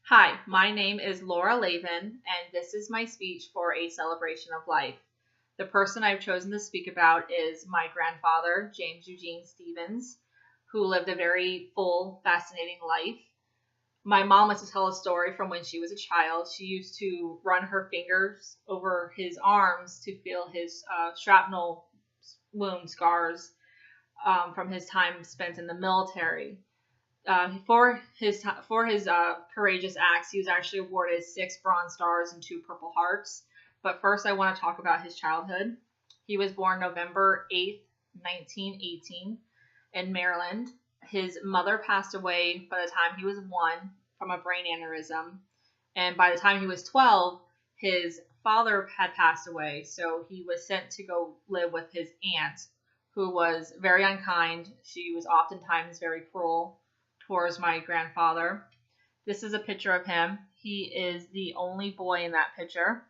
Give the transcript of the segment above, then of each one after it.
Hi, my name is Laura Lavin, and this is my speech for a celebration of life. The person I've chosen to speak about is my grandfather, James Eugene Stevens, who lived a very full, fascinating life. My mom wants to tell a story from when she was a child. She used to run her fingers over his arms to feel his shrapnel wound scars from his time spent in the military. For his courageous acts, he was actually awarded 6 Bronze Stars and 2 Purple Hearts. But first, I want to talk about his childhood. He was born November 8th, 1918, in Maryland. His mother passed away by the time he was 1 from a brain aneurysm, and by the time he was 12, his father had passed away. So he was sent to go live with his aunt, who was very unkind. She was oftentimes very cruel towards my grandfather. This is a picture of him. He is the only boy in that picture.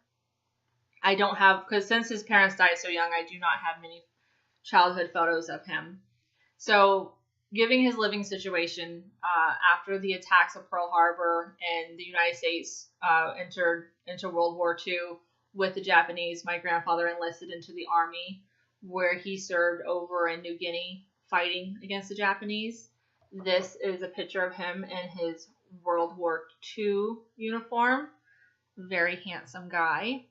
I don't have, because since his parents died so young, I do not have many childhood photos of him. So, given his living situation, after the attacks of Pearl Harbor and the United States entered into World War II with the Japanese, my grandfather enlisted into the Army, where he served over in New Guinea fighting against the Japanese. This is a picture of him in his World War II uniform. Very handsome guy.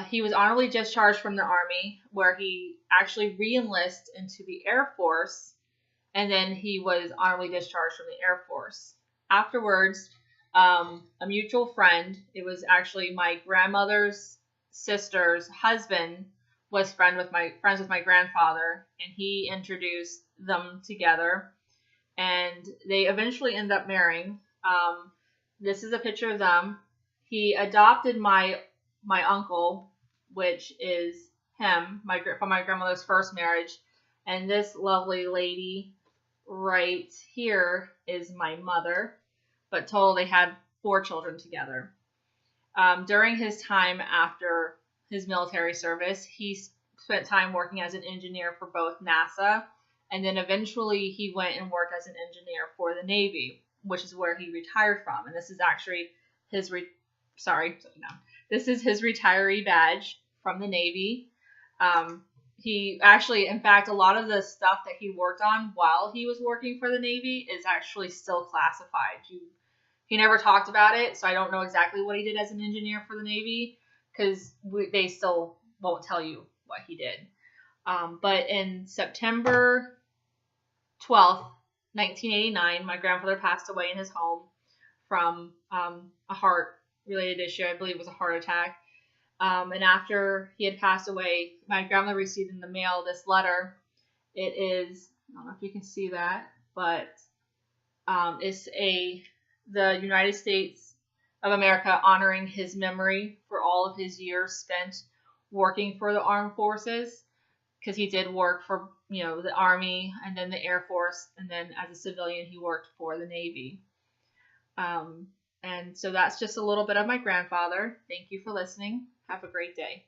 He was honorably discharged from the Army, where he actually re-enlisted into the Air Force, and then he was honorably discharged from the Air Force. Afterwards, a mutual friend, it was actually my grandmother's sister's husband, was friends with my grandfather, and he introduced them together. And they eventually end up marrying. This is a picture of them. He adopted my uncle, which is him, from my grandmother's first marriage. And this lovely lady right here is my mother. But total, they had 4 children together. During his time after his military service, he spent time working as an engineer for both NASA, and then eventually he went and worked as an engineer for the Navy, which is where he retired from. And this is actually his this is his retiree badge from the Navy. He actually, in fact, a lot of the stuff that he worked on while he was working for the Navy is actually still classified. He never talked about it, so I don't know exactly what he did as an engineer for the Navy, because they still won't tell you what he did. But in September 12th, 1989, my grandfather passed away in his home from a heart-related issue. I believe it was a heart attack. And after he had passed away, my grandmother received in the mail this letter. It is, I don't know if you can see that, but it's the United States of America honoring his memory for all of his years spent working for the armed forces, because he did work for, the Army and then the Air Force, and then as a civilian he worked for the Navy. And so that's just a little bit of my grandfather. Thank you for listening. Have a great day.